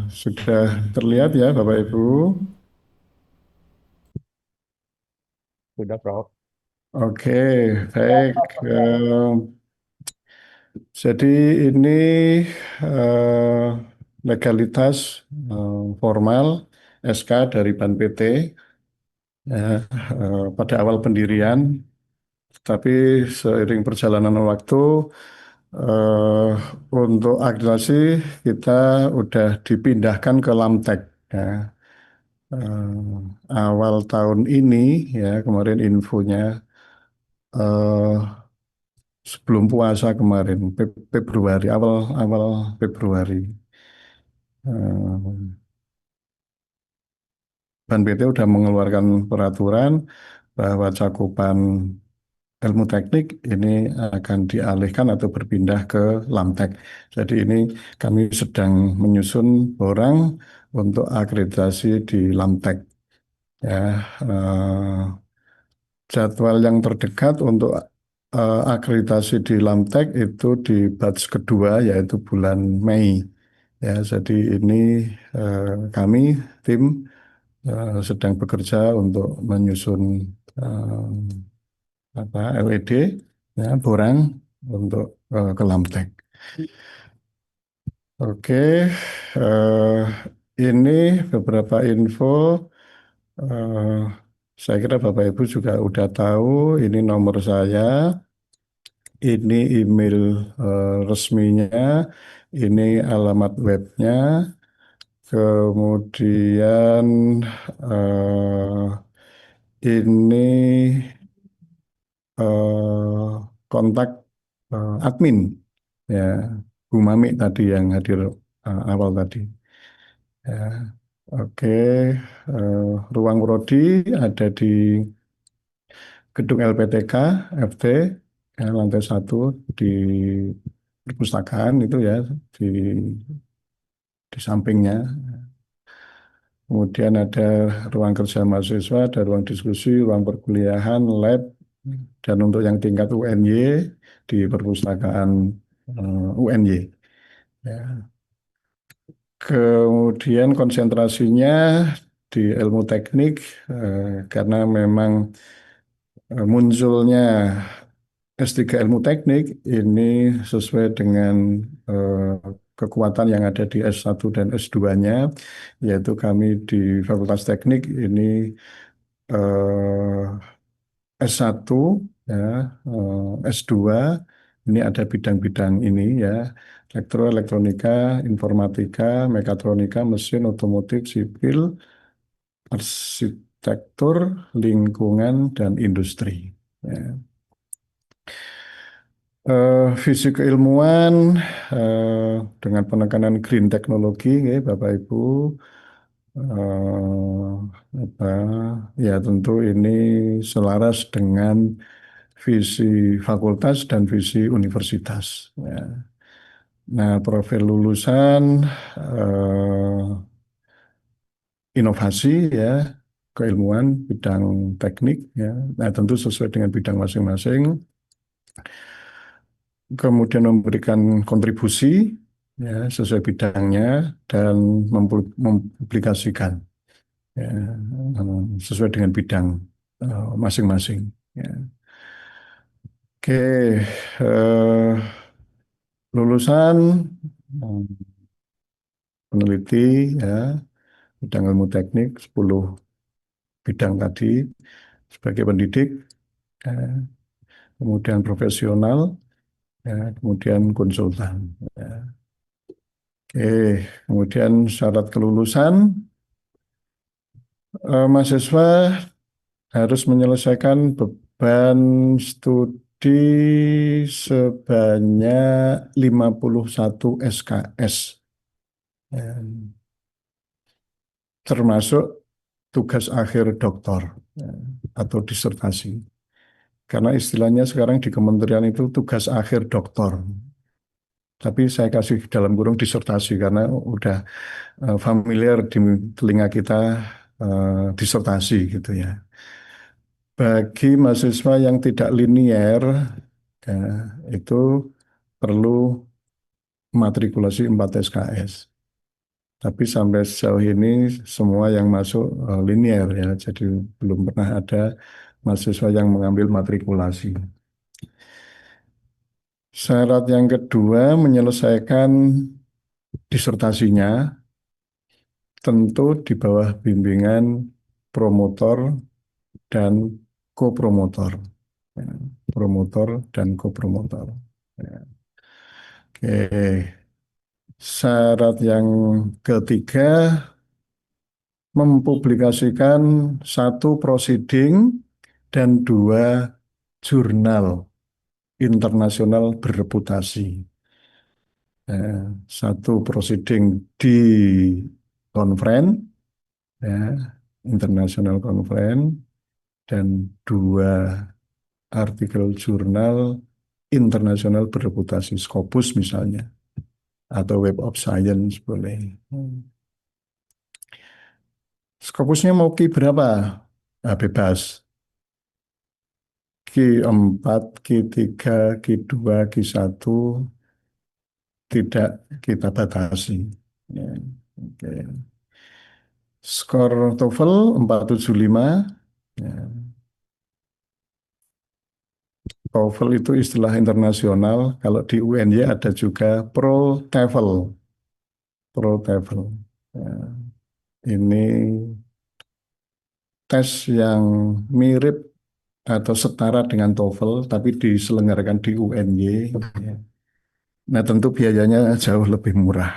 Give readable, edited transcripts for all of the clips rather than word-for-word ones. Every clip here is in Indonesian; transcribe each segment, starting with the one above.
Sudah terlihat ya Bapak Ibu. Sudah, Prof. Oke, baik. Jadi ini eh, legalitas formal SK dari Ban PT ya, pada awal pendirian, tapi seiring perjalanan waktu eh, untuk akreditasi kita udah dipindahkan ke Lamtek ya. Awal tahun ini ya kemarin infonya eh, sebelum puasa kemarin Februari awal awal Februari eh, Ban PT sudah mengeluarkan peraturan bahwa cakupan ilmu teknik ini akan dialihkan atau berpindah ke Lamtek. Jadi ini kami sedang menyusun borang untuk akreditasi di Lamtek ya. eh, Jadwal yang terdekat untuk akreditasi di Lamtek itu di batch kedua yaitu bulan Mei. Ya, jadi ini kami tim sedang bekerja untuk menyusun LED ya, borang untuk ke Lamtek. Oke, eh, ini beberapa info. eh, saya kira Bapak Ibu juga udah tahu ini nomor saya. Ini email resminya, ini alamat webnya, kemudian ini eh, kontak admin, ya, Bu Mami tadi yang hadir awal tadi. Ya, oke, ruang Prodi ada di gedung LPTK FT ya, lantai 1 di perpustakaan itu ya di sampingnya. Kemudian ada ruang kerja mahasiswa, ada ruang diskusi, ruang perkuliahan, lab, dan untuk yang tingkat UNY di perpustakaan UNY. Ya. Kemudian konsentrasinya di ilmu teknik karena memang munculnya S3 ilmu teknik ini sesuai dengan eh, kekuatan yang ada di S1 dan S2-nya, yaitu kami di Fakultas Teknik ini S1 ya, S2 ini ada bidang-bidang ini ya, elektronika, informatika, mekatronika, mesin, otomotif, sipil, arsitektur, lingkungan, dan industri. Ya. Visi keilmuan dengan penekanan green teknologi, ya, Bapak Ibu. Apa, ya tentu ini selaras dengan visi fakultas dan visi universitas. Ya. Nah, profil lulusan inovasi ya, keilmuan bidang teknik ya. Nah, tentu sesuai dengan bidang masing-masing. Kemudian memberikan kontribusi ya, sesuai bidangnya dan mempublikasikan ya, sesuai dengan bidang masing-masing. Ya. Oke, lulusan peneliti ya, bidang ilmu teknik 10 bidang tadi sebagai pendidik, ya, kemudian profesional, ya, kemudian konsultan. Ya. Oke, kemudian syarat kelulusan mahasiswa harus menyelesaikan beban studi sebanyak 51 SKS, ya, termasuk tugas akhir doktor ya, atau disertasi. Karena istilahnya sekarang di kementerian itu tugas akhir doktor. Tapi saya kasih dalam kurung disertasi karena udah familiar di telinga kita disertasi gitu ya. Bagi mahasiswa yang tidak linier, ya, itu perlu matrikulasi 4 SKS. Tapi sampai sejauh ini semua yang masuk linear ya, jadi belum pernah ada mahasiswa yang mengambil matrikulasi. Syarat yang kedua menyelesaikan disertasinya tentu di bawah bimbingan promotor dan kopromotor. Ya, promotor dan kopromotor. Ya. Oke. Syarat yang ketiga mempublikasikan satu proceeding dan dua jurnal internasional berreputasi. Eh, Satu proceeding di conference, ya, international conference, dan dua artikel jurnal internasional berreputasi, Scopus misalnya, atau Web of Science boleh. Scopusnya mau Ki berapa? Nah, bebas. Q4, Q3, Q2, Q1 tidak kita batasi. Ya, oke. Skor TOEFL 475. Ya, TOEFL itu istilah internasional. Kalau di UNY ada juga Pro TOEFL. Pro TOEFL. Ya, ini tes yang mirip atau setara dengan TOEFL, tapi diselenggarakan di UNY. Ya. Nah, tentu biayanya jauh lebih murah.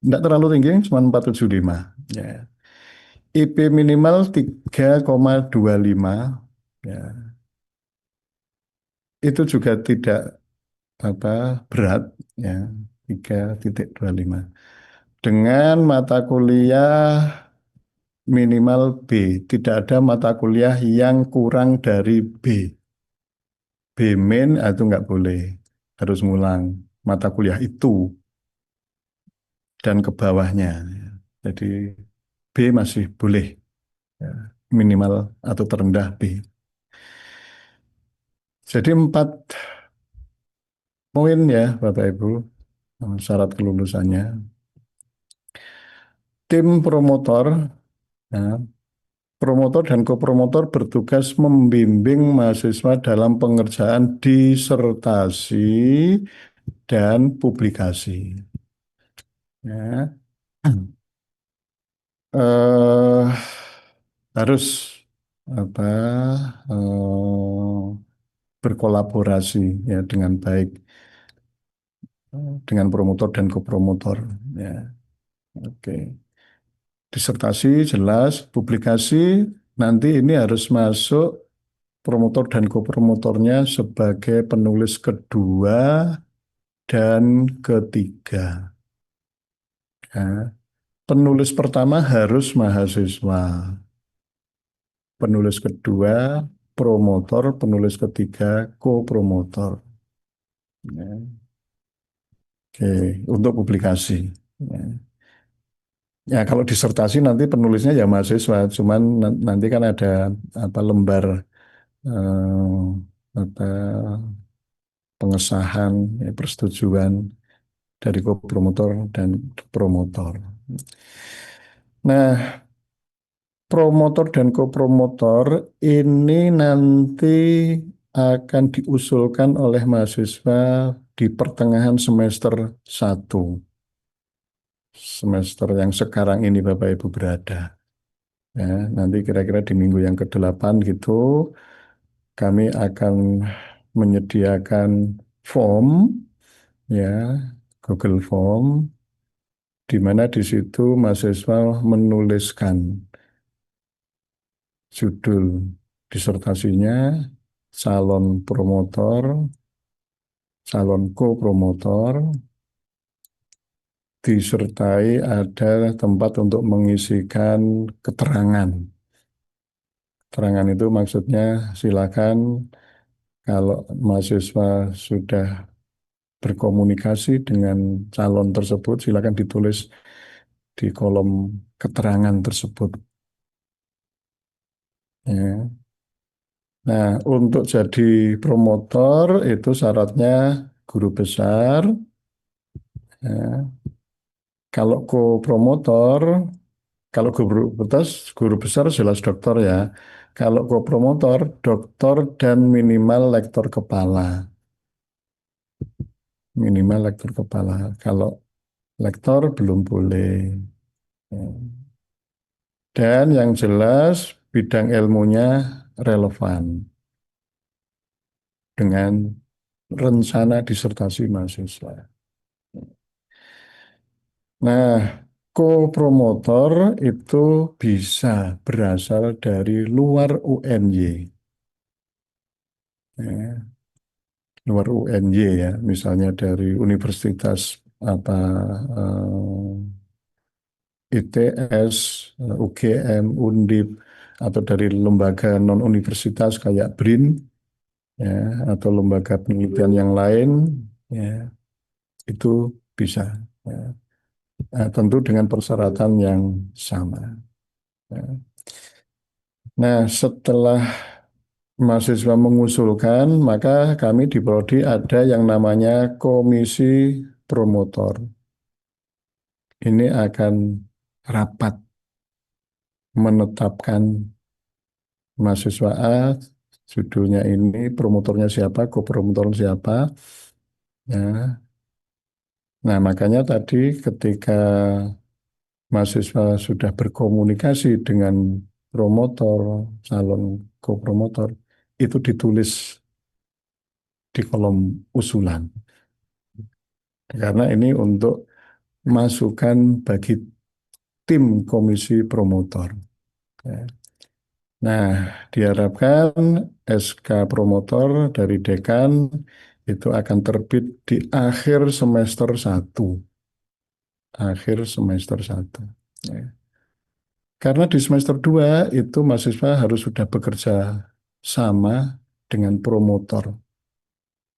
Tidak terlalu tinggi, cuma 475. Ya. IP minimal 3,25. Ya. Itu juga tidak apa berat, ya, 3,25. Dengan mata kuliah minimal B, tidak ada mata kuliah yang kurang dari B. B main itu nggak boleh, harus ngulang mata kuliah itu dan ke bawahnya. Jadi B masih boleh, ya, minimal atau terendah B. Jadi 4 poin ya Bapak Ibu, syarat kelulusannya. Tim promotor, ya, promotor dan kopromotor bertugas membimbing mahasiswa dalam pengerjaan disertasi dan publikasi. Ya. Eh, Harus apa berkolaborasi ya dengan baik dengan promotor dan kopromotor. Ya, oke. Disertasi jelas, publikasi nanti ini harus masuk promotor dan kopromotornya sebagai penulis kedua dan ketiga. Ya. Penulis pertama harus mahasiswa, penulis kedua promotor, penulis ketiga kopromotor. Ya. Oke, untuk publikasi. Ya. Ya, kalau disertasi nanti penulisnya ya mahasiswa, cuman nanti kan ada apa lembar apa pengesahan, ya, persetujuan dari kopromotor dan promotor. Nah, promotor dan kopromotor ini nanti akan diusulkan oleh mahasiswa di pertengahan semester 1, semester yang sekarang ini Bapak Ibu berada. Ya, nanti kira-kira di minggu yang ke-8 gitu, kami akan menyediakan form, ya, Google Form, di mana di situ mahasiswa menuliskan judul disertasinya, calon promotor, calon kopromotor, disertai ada tempat untuk mengisikan keterangan. Keterangan itu maksudnya silakan kalau mahasiswa sudah berkomunikasi dengan calon tersebut, silakan ditulis di kolom keterangan tersebut. Ya. Nah, untuk jadi promotor itu syaratnya guru besar, ya, Kalau co-promotor, kalau guru besar jelas dokter ya. Kalau co-promotor, dokter dan minimal lektor kepala. Minimal lektor kepala. Kalau lektor belum boleh. Dan yang jelas bidang ilmunya relevan dengan rencana disertasi mahasiswa. Nah, co-promotor itu bisa berasal dari luar UNY, ya, luar UNY ya, misalnya dari universitas apa ITS, UGM, Undip, atau dari lembaga non universitas kayak BRIN, ya, atau lembaga penelitian yang lain, ya, itu bisa. Ya. Tentu dengan persyaratan yang sama. Ya. Nah, setelah mahasiswa mengusulkan, maka kami di Prodi ada yang namanya komisi promotor. Ini akan rapat menetapkan mahasiswa A, judulnya ini, promotornya siapa, kopromotornya siapa. Ya. Nah, makanya tadi ketika mahasiswa sudah berkomunikasi dengan promotor, calon kopromotor, itu ditulis di kolom usulan. Karena ini untuk masukan bagi tim komisi promotor. Ya. Nah, diharapkan SK promotor dari dekan itu akan terbit di akhir semester 1. Akhir semester 1. Ya. Karena di semester 2 itu mahasiswa harus sudah bekerja sama dengan promotor,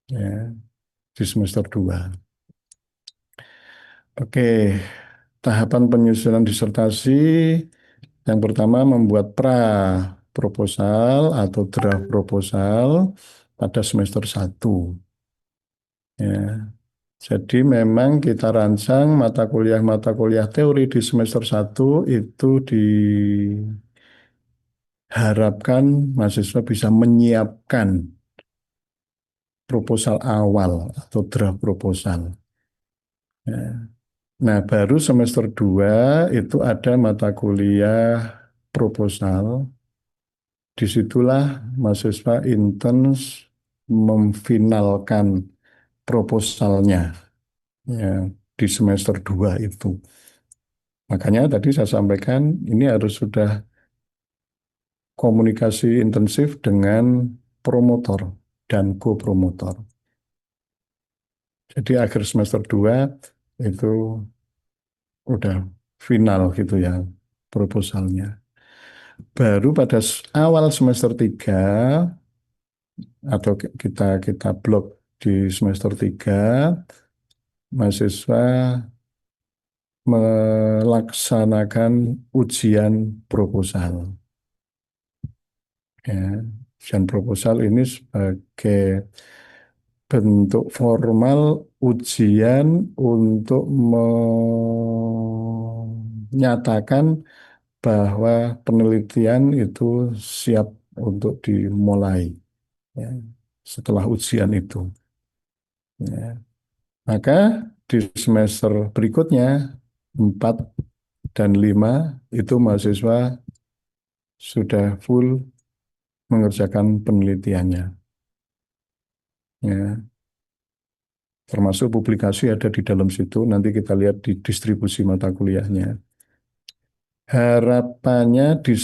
ya, di semester 2. Oke, tahapan penyusunan disertasi yang pertama membuat proposal atau draft proposal pada semester 1. Ya. Jadi memang kita rancang mata kuliah teori di semester 1 itu diharapkan mahasiswa bisa menyiapkan proposal awal atau draft proposal. Ya. Nah, baru semester 2 itu ada mata kuliah proposal. Disitulah mahasiswa intens memfinalkan proposalnya, ya, di semester 2 itu. Makanya tadi saya sampaikan ini harus sudah komunikasi intensif dengan promotor dan co-promotor. Jadi akhir semester 2 itu udah final gitu ya proposalnya. Baru pada awal semester 3 atau kita kita blok di semester 3, mahasiswa melaksanakan ujian proposal. Ya, ujian proposal ini sebagai bentuk formal ujian untuk menyatakan bahwa penelitian itu siap untuk dimulai, ya, setelah ujian itu. Ya. Maka di semester berikutnya 4 dan 5 itu mahasiswa sudah full mengerjakan penelitiannya. Ya. Termasuk publikasi ada di dalam situ. Nanti kita lihat di distribusi mata kuliahnya. Harapannya di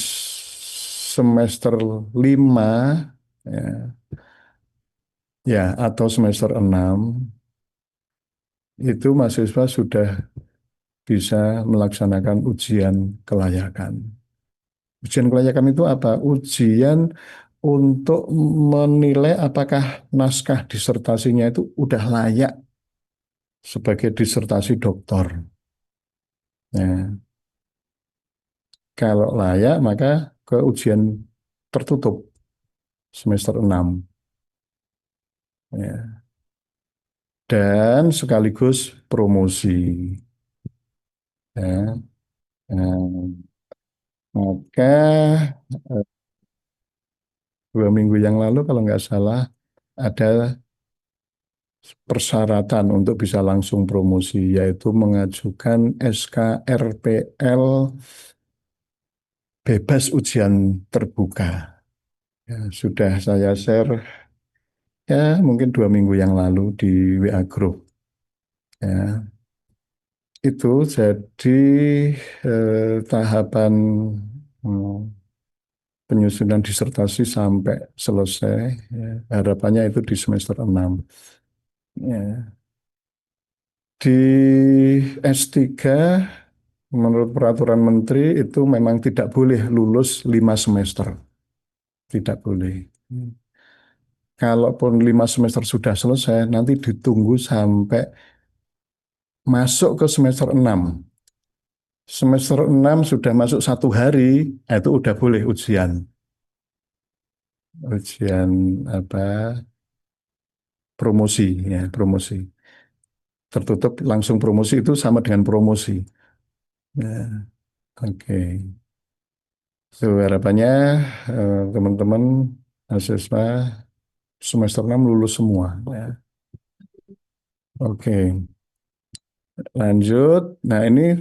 semester 5, ya, ya, atau semester 6 itu mahasiswa sudah bisa melaksanakan ujian kelayakan. Ujian kelayakan itu apa? Ujian untuk menilai apakah naskah disertasinya itu udah layak sebagai disertasi doktor. Nah, kalau layak maka ke ujian tertutup semester 6. Ya. Dan sekaligus promosi. Ya. Nah, maka 2 minggu yang lalu kalau nggak salah ada persyaratan untuk bisa langsung promosi, yaitu mengajukan SKRPL bebas ujian terbuka. Ya, sudah saya share ya mungkin 2 minggu yang lalu di WA Group. Ya, itu jadi tahapan hmm, penyusunan disertasi sampai selesai. Ya, harapannya itu di semester 6. Ya. Di S3 menurut peraturan menteri itu memang tidak boleh lulus 5 semester. Tidak boleh. Kalaupun 5 semester sudah selesai, nanti ditunggu sampai masuk ke semester 6. Semester 6 sudah masuk 1 hari, itu udah boleh ujian. Ujian apa promosi ya promosi. Tertutup langsung promosi itu sama dengan promosi. Ya, oke. So, harapannya teman-teman mahasiswa semester 6 lulus semua. Ya. Oke, lanjut. Nah, ini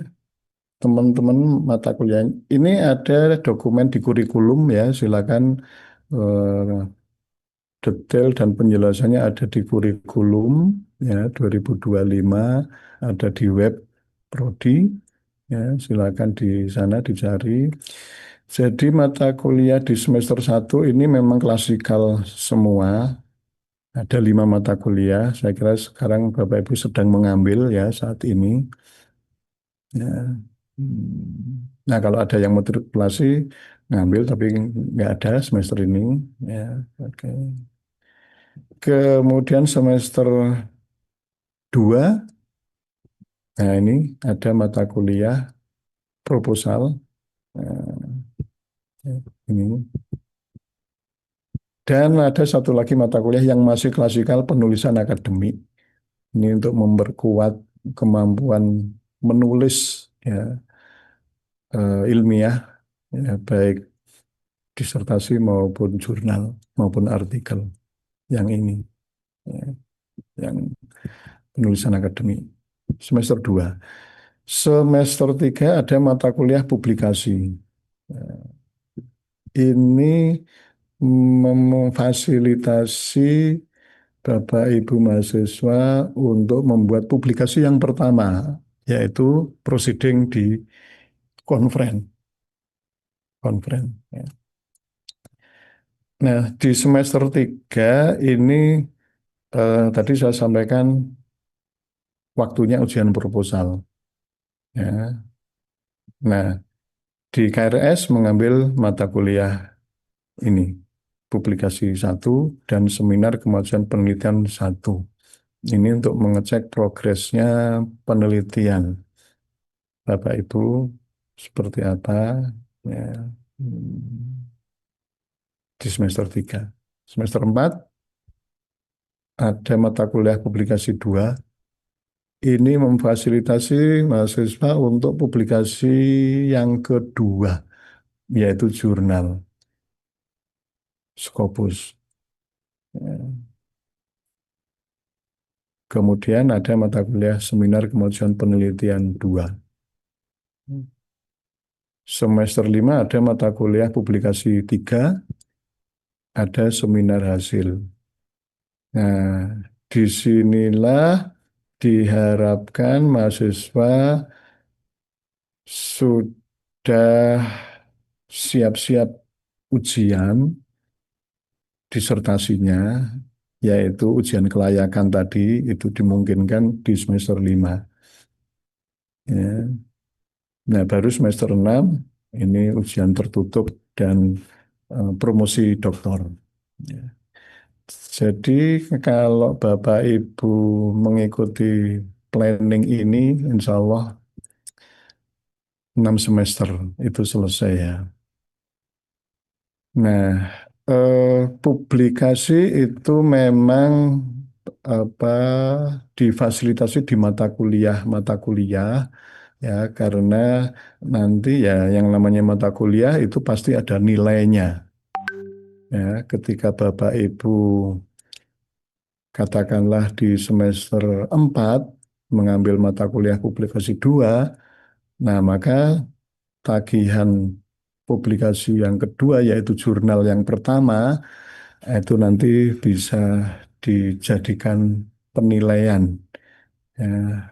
teman-teman mata kuliah. Ini ada dokumen di kurikulum ya, silakan eh, detail dan penjelasannya ada di kurikulum ya 2025, ada di web Prodi ya, silakan di sana dicari. Jadi mata kuliah di semester 1 ini memang klasikal semua. Ada 5 mata kuliah. Saya kira sekarang Bapak Ibu sedang mengambil ya saat ini. Ya. Nah, kalau ada yang matrikulasi ngambil tapi nggak ada semester ini. Ya, oke. Kemudian semester 2, nah ini ada mata kuliah proposal. Nah, ini. Dan ada satu lagi mata kuliah yang masih klasikal penulisan akademik. Ini untuk memperkuat kemampuan menulis ya, ilmiah, ya, baik disertasi maupun jurnal maupun artikel yang ini, ya, yang penulisan akademik. Semester 2. Semester 3 ada mata kuliah publikasi. Ini memfasilitasi Bapak Ibu mahasiswa untuk membuat publikasi yang pertama, yaitu proceeding di konferen. Konferen. Ya. Nah, di semester 3 ini tadi saya sampaikan waktunya ujian proposal. Ya. Nah, di KRS mengambil mata kuliah ini, publikasi 1 dan seminar kemajuan penelitian 1. Ini untuk mengecek progresnya penelitian Bapak Ibu seperti apa ya, hmm, di semester 3. Semester 4 ada mata kuliah publikasi 2. Ini memfasilitasi mahasiswa untuk publikasi yang kedua, yaitu jurnal Scopus. Ya. Kemudian ada mata kuliah seminar kemajuan penelitian 2. Semester 5 ada mata kuliah publikasi 3, ada seminar hasil. Nah, disinilah diharapkan mahasiswa sudah siap-siap ujian disertasinya, yaitu ujian kelayakan tadi itu dimungkinkan di semester 5. Ya. Nah, baru semester 6 ini ujian tertutup dan promosi doktor. Ya. Jadi kalau Bapak Ibu mengikuti planning ini, insya Allah 6 semester itu selesai ya. Nah, publikasi itu memang apa difasilitasi di mata kuliah ya karena nanti ya yang namanya mata kuliah itu pasti ada nilainya ya ketika Bapak Ibu katakanlah di semester 4 mengambil mata kuliah publikasi 2, nah maka tagihan publikasi yang kedua yaitu jurnal yang pertama itu nanti bisa dijadikan penilaian ya,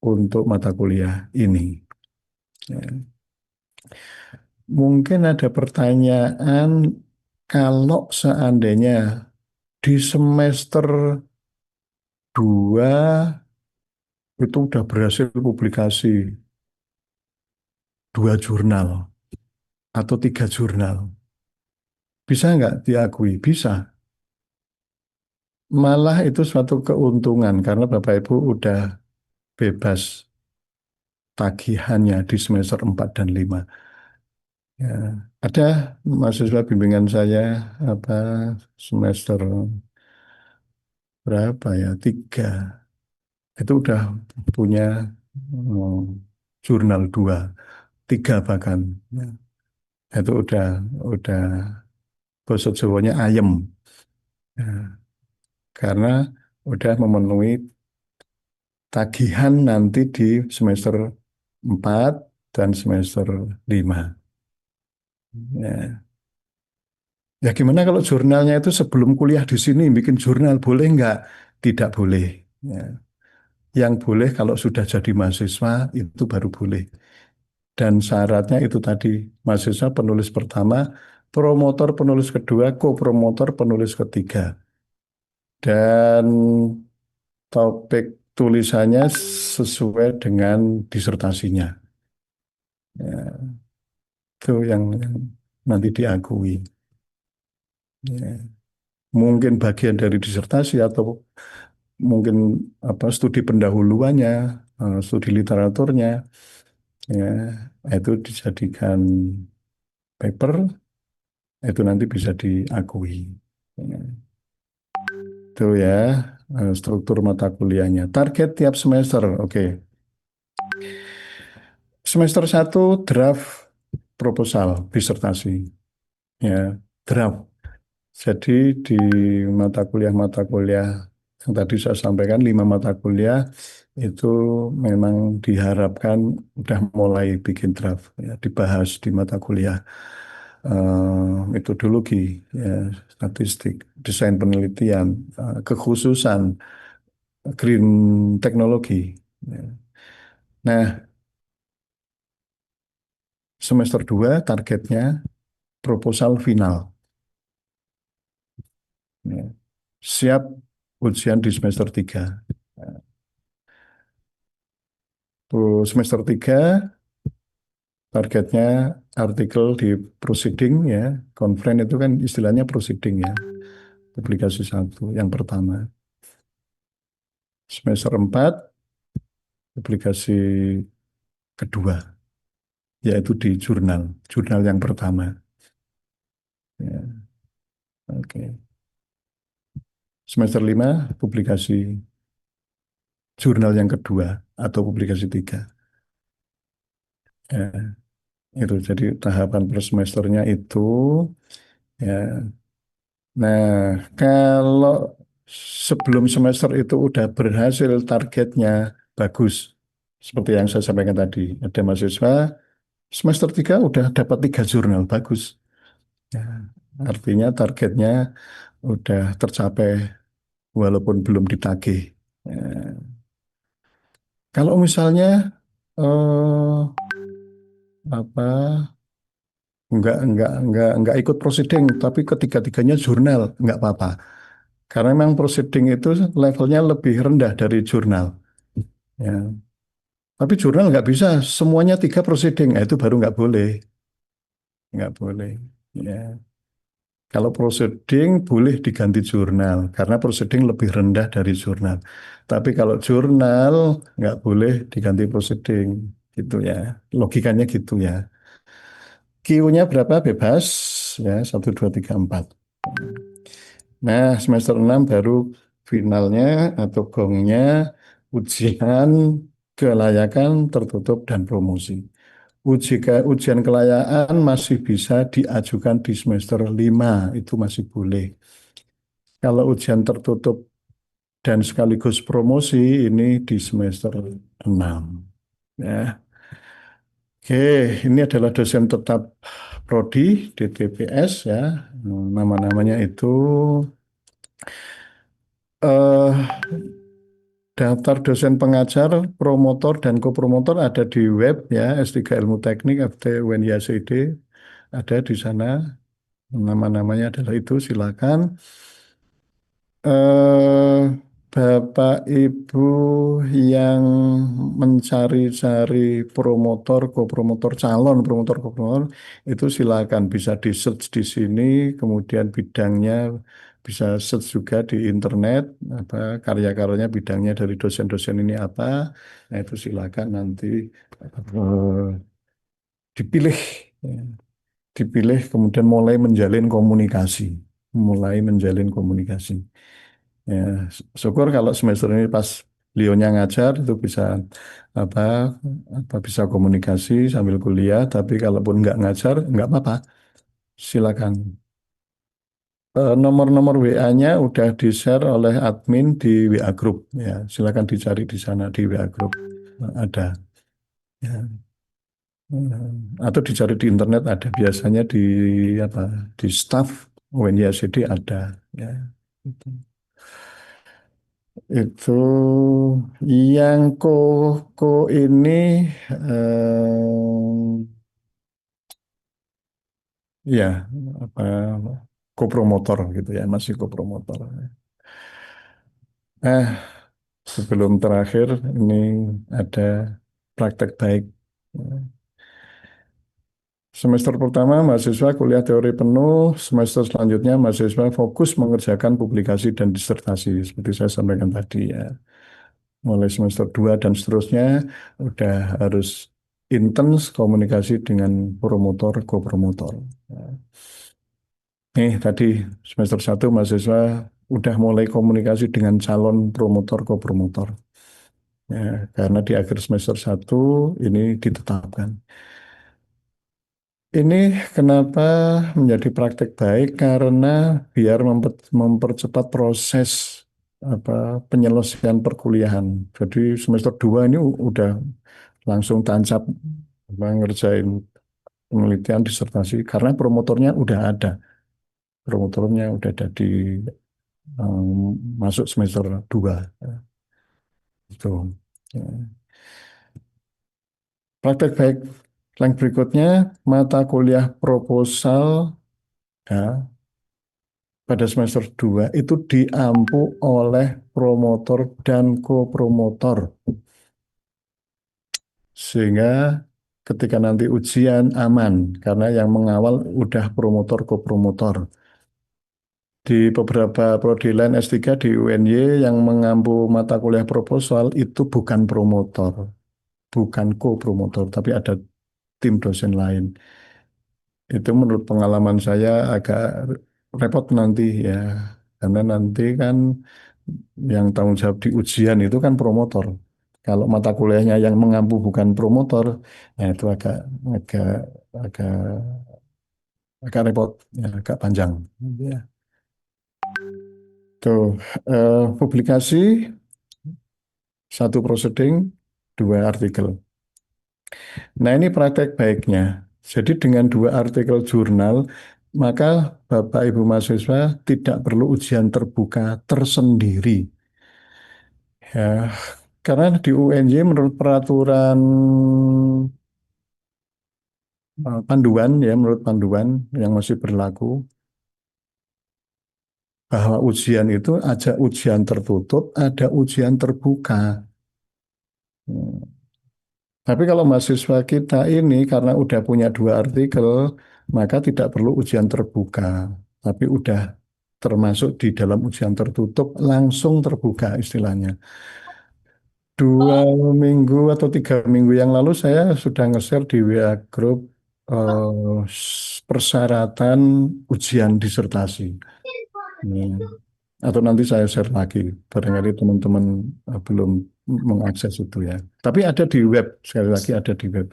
untuk mata kuliah ini. Ya. Mungkin ada pertanyaan kalau seandainya di semester 2 itu udah berhasil publikasi 2 jurnal atau 3 jurnal, bisa nggak diakui? Bisa. Malah itu suatu keuntungan karena Bapak Ibu udah bebas tagihannya di semester 4 dan 5. Ya, ada mahasiswa bimbingan saya apa semester berapa ya 3 itu udah punya oh, jurnal 2, 3 bahkan. Ya, itu udah bahasa Jawanya ayem. Ya, karena udah memenuhi tagihan nanti di semester 4 dan semester 5. Ya. Ya gimana kalau jurnalnya itu sebelum kuliah di sini bikin jurnal boleh nggak? Tidak boleh. Ya. Yang boleh kalau sudah jadi mahasiswa itu baru boleh. Dan syaratnya itu tadi mahasiswa penulis pertama, promotor penulis kedua, co-promotor penulis ketiga. Dan topik tulisannya sesuai dengan disertasinya. Ya, itu yang nanti diakui. Ya. Mungkin bagian dari disertasi atau mungkin apa studi pendahuluannya, studi literaturnya, ya itu dijadikan paper, itu nanti bisa diakui. Ya, itu ya struktur mata kuliahnya. Target tiap semester, oke. Semester 1 draft proposal disertasi, ya draft. Jadi di mata kuliah yang tadi saya sampaikan 5 mata kuliah itu memang diharapkan udah mulai bikin draft, ya, dibahas di mata kuliah metodologi, ya, statistik, desain penelitian, kekhususan green teknologi. Ya. Nah, semester 2 targetnya proposal final. Ya. Siap ujian di semester 3. Semester 3 targetnya artikel di proceeding ya, conference itu kan istilahnya proceeding ya, publikasi 1 yang pertama. Semester 4 publikasi kedua, yaitu di jurnal, jurnal yang pertama. Ya, oke. Semester 5 publikasi jurnal yang kedua atau publikasi 3. Ya, itu jadi tahapan per semesternya itu ya. Nah, kalau sebelum semester itu udah berhasil targetnya bagus, seperti yang saya sampaikan tadi, ada mahasiswa semester 3 udah dapat 3 jurnal, bagus. Ya, artinya targetnya udah tercapai walaupun belum ditagih. Ya, kalau misalnya eh, apa nggak ikut proceeding, tapi ketiga-tiganya jurnal nggak apa-apa. Karena memang proceeding itu levelnya lebih rendah dari jurnal. Ya. Tapi jurnal nggak bisa semuanya 3 proceeding, nah, itu baru nggak boleh, nggak boleh. Ya. Kalau proceeding boleh diganti jurnal karena proceeding lebih rendah dari jurnal. Tapi kalau jurnal nggak boleh diganti proceeding, gitu ya. Logikanya gitu ya. Q-nya berapa? Bebas ya 1, 2, 3, 4. Nah semester 6 baru finalnya atau gongnya ujian kelayakan, tertutup, dan promosi. Ujian kelayakan masih bisa diajukan di semester 5, itu masih boleh. Kalau ujian tertutup dan sekaligus promosi ini di semester 6. Ya. Oke, ini adalah dosen tetap Prodi DTPS ya. Nama-namanya itu eh daftar dosen pengajar, promotor dan kopromotor ada di web ya, S3 Ilmu Teknik FT UNYSID ada di sana. Nama-namanya adalah itu, silakan. eh Bapak Ibu yang mencari-cari promotor, kopromotor, calon promotor, kopromotor, itu silakan bisa di search di sini, kemudian bidangnya bisa search juga di internet, apa karya-karyanya, bidangnya dari dosen-dosen ini apa, nah itu silakan nanti dipilih, ya. Dipilih kemudian mulai menjalin komunikasi. Ya, syukur kalau semester ini pas Leonya ngajar itu bisa apa bisa komunikasi sambil kuliah. Tapi kalaupun nggak ngajar nggak apa-apa, silakan. Nomor-nomor WA-nya udah di-share oleh admin di WA Group. Ya, silakan dicari di sana di WA Group. Ada. Ya. Atau dicari di internet ada, biasanya di apa di staff UNYSD ada. Ya. Itu. Itu yang koko ini ya apa kopromotor gitu ya, masih kopromotor. Eh, sebelum terakhir ini ada praktek baik. Semester pertama mahasiswa kuliah teori penuh, semester selanjutnya mahasiswa fokus mengerjakan publikasi dan disertasi seperti saya sampaikan tadi ya. Mulai semester 2 dan seterusnya udah harus intens komunikasi dengan promotor, kopromotor. Nah, nih tadi semester 1 mahasiswa udah mulai komunikasi dengan calon promotor, kopromotor. Ya, karena di akhir semester 1 ini ditetapkan. Ini kenapa menjadi praktek baik? Karena biar mempercepat proses apa penyelesaian perkuliahan. Jadi semester 2 ini udah langsung tancap ngerjain penelitian disertasi karena promotornya udah ada. Promotornya udah ada di masuk semester 2. Itu. Ya. Praktek baik yang berikutnya mata kuliah proposal ya, pada semester 2 itu diampu oleh promotor dan kopromotor. Sehingga ketika nanti ujian aman, karena yang mengawal udah promotor kopromotor. Di beberapa prodi lain S3 di UNY yang mengampu mata kuliah proposal itu bukan promotor, bukan kopromotor, tapi ada tim dosen lain. Itu menurut pengalaman saya agak repot nanti ya, karena nanti kan yang tanggung jawab di ujian itu kan promotor. Kalau mata kuliahnya yang mengampu bukan promotor, nah itu agak agak agak repot, ya, agak panjang. Ya. Tuh, publikasi satu proceeding, dua artikel. Nah ini praktek baiknya. Jadi dengan dua artikel jurnal, maka Bapak Ibu mahasiswa tidak perlu ujian terbuka tersendiri. Ya, karena di UNJ menurut peraturan panduan ya, menurut panduan yang masih berlaku bahwa ujian itu ada ujian tertutup, ada ujian terbuka. Hmm. Tapi kalau mahasiswa kita ini karena udah punya dua artikel, maka tidak perlu ujian terbuka, tapi udah termasuk di dalam ujian tertutup, langsung terbuka istilahnya. 2 minggu atau 3 minggu yang lalu saya sudah nge-share di WA Group persyaratan ujian disertasi. Hmm. Atau nanti saya share lagi, barangkali teman-teman belum mengakses itu ya. Tapi ada di web, sekali lagi ada di web.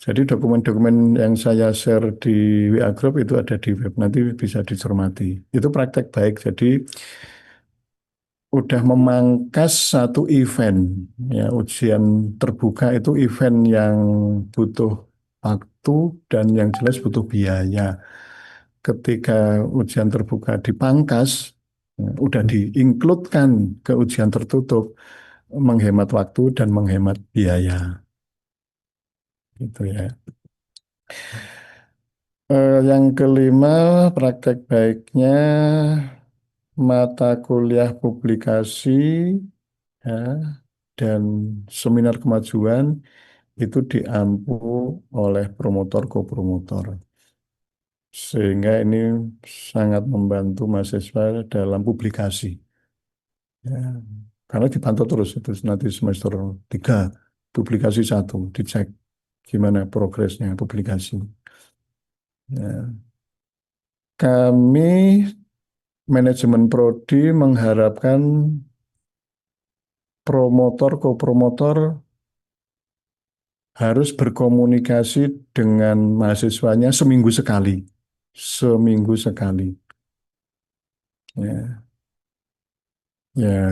Jadi dokumen-dokumen yang saya share di WA Group itu ada di web, nanti bisa dicermati. Itu praktek baik, jadi udah memangkas satu event. Ya, ujian terbuka itu event yang butuh waktu dan yang jelas butuh biaya. Ketika ujian terbuka dipangkas, udah diinkludkan ke ujian tertutup, menghemat waktu dan menghemat biaya. Gitu ya. Yang kelima, praktek baiknya mata kuliah publikasi ya, dan seminar kemajuan itu diampu oleh promotor kopromotor. Sehingga ini sangat membantu mahasiswa dalam publikasi. Ya. Karena dipantau terus itu nanti semester 3 publikasi satu dicek gimana progresnya publikasi. Ya. Kami manajemen prodi mengharapkan promotor kopromotor harus berkomunikasi dengan mahasiswanya seminggu sekali. Seminggu sekali. Ya, ya.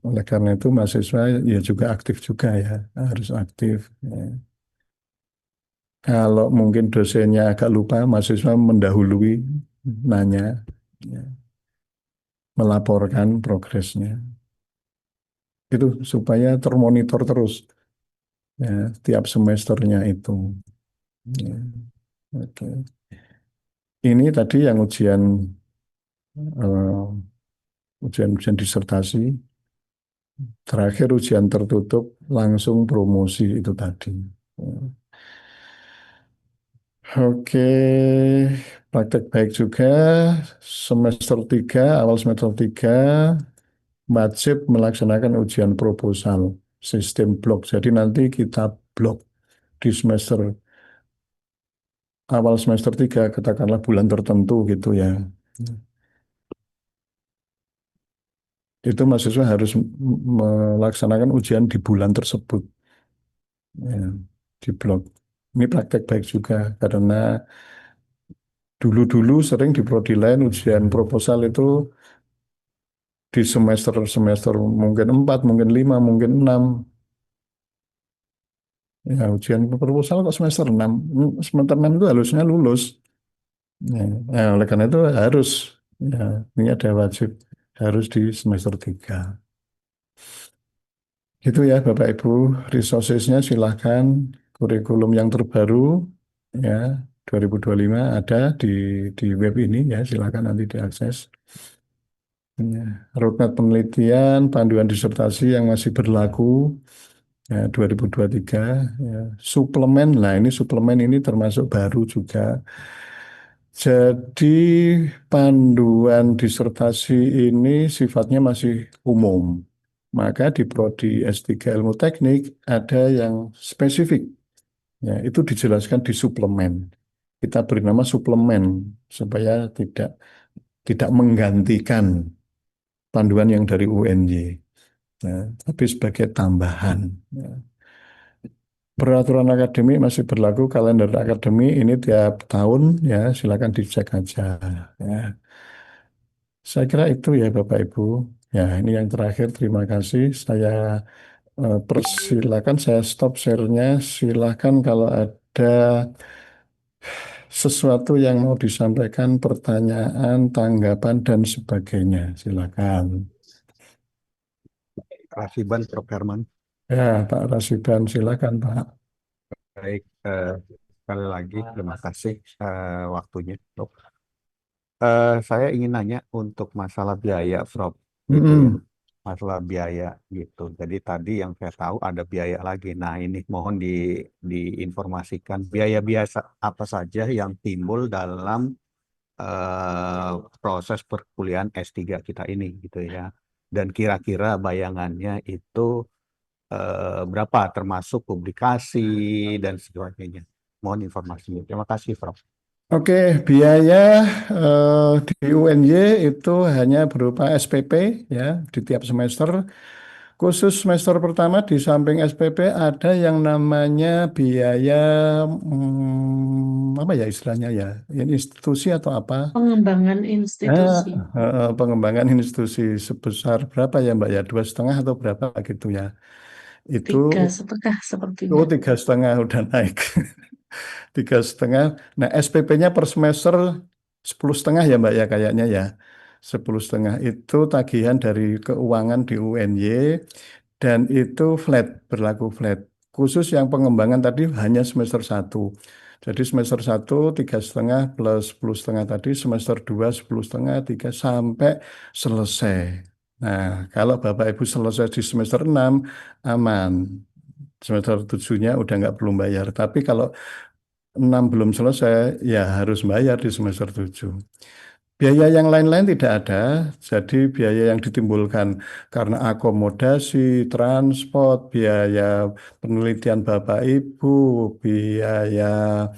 Oleh karena itu mahasiswa ya juga aktif juga ya, harus aktif. Ya. Kalau mungkin dosennya agak lupa, mahasiswa mendahului nanya, ya, melaporkan progresnya. Itu supaya termonitor terus ya, tiap semesternya itu. Ya. Oke. Ini tadi yang ujian disertasi, terakhir ujian tertutup, langsung promosi itu tadi. Ya. Oke, praktek baik juga. Semester 3, awal semester 3, wajib melaksanakan ujian proposal sistem blok. Jadi nanti kita blok di awal semester 3, katakanlah bulan tertentu gitu ya. Itu mahasiswa harus melaksanakan ujian di bulan tersebut. Ya, di blok. Ini praktek baik juga karena dulu-dulu sering di prodi lain ujian proposal itu di semester-semester mungkin 4, mungkin 5, mungkin 6. Ya, ujian proposal kok semester 6. Semester 6 itu harusnya lulus. Ya, oleh karena itu harus, ya, ini ada wajib, harus di semester 3. Itu ya Bapak Ibu, resources-nya silahkan, kurikulum yang terbaru ya 2025 ada di web ini ya, silahkan nanti diakses. Ya, roadmap penelitian, panduan disertasi yang masih berlaku ya, 2023 ya. Suplemen, lah ini suplemen ini termasuk baru juga. Jadi panduan disertasi ini sifatnya masih umum. Maka di prodi S3 Ilmu Teknik ada yang spesifik. Ya, itu dijelaskan di suplemen. Kita beri nama suplemen supaya tidak menggantikan panduan yang dari UNY. Ya, tapi sebagai tambahan. Ya. Peraturan akademik masih berlaku, kalender akademik ini tiap tahun ya, silakan dicek aja. Ya. Saya kira itu ya Bapak Ibu. Ya, ini yang terakhir. Terima kasih. Saya persilakan saya stop share-nya. Silakan kalau ada sesuatu yang mau disampaikan, pertanyaan, tanggapan dan sebagainya. Silakan. Rasiban Prof. Herman. Ya, Pak Rasiban, silakan Pak. Baik, sekali lagi terima kasih waktunya, Prof. Saya ingin nanya untuk masalah biaya, Prof. Gitu ya, Mm-mm. masalah biaya gitu. Jadi tadi yang saya tahu ada biaya lagi. Nah, ini mohon diinformasikan biaya biasa apa saja yang timbul dalam eh, proses perkuliahan S3 kita ini gitu ya. Dan kira-kira bayangannya itu berapa termasuk publikasi dan sebagainya. Mohon informasinya. Terima kasih, Prof. Oke, biaya di UNY itu hanya berupa SPP ya di tiap semester. Khusus semester pertama di samping SPP ada yang namanya biaya apa ya istilahnya ya, ini institusi atau apa? Pengembangan Ah, institusi. pengembangan institusi sebesar berapa ya Mbak ya? 2,5 atau berapa gitu ya? Itu 3,5 sepertinya. 3,5 udah naik. 3,5. Nah, SPP-nya per semester 10,5 ya Mbak ya kayaknya ya. 10,5 itu tagihan dari keuangan di UNY dan itu flat, berlaku flat. Khusus yang pengembangan tadi hanya semester 1. Jadi semester 1 3,5 plus 10,5 tadi, semester 2 10,5, 3 sampai selesai. Nah, kalau Bapak Ibu selesai di semester 6 aman. Semester 7-nya udah nggak perlu bayar. Tapi kalau 6 belum selesai, ya harus bayar di semester 7. Biaya yang lain-lain tidak ada, jadi biaya yang ditimbulkan karena akomodasi, transport, biaya penelitian Bapak Ibu, biaya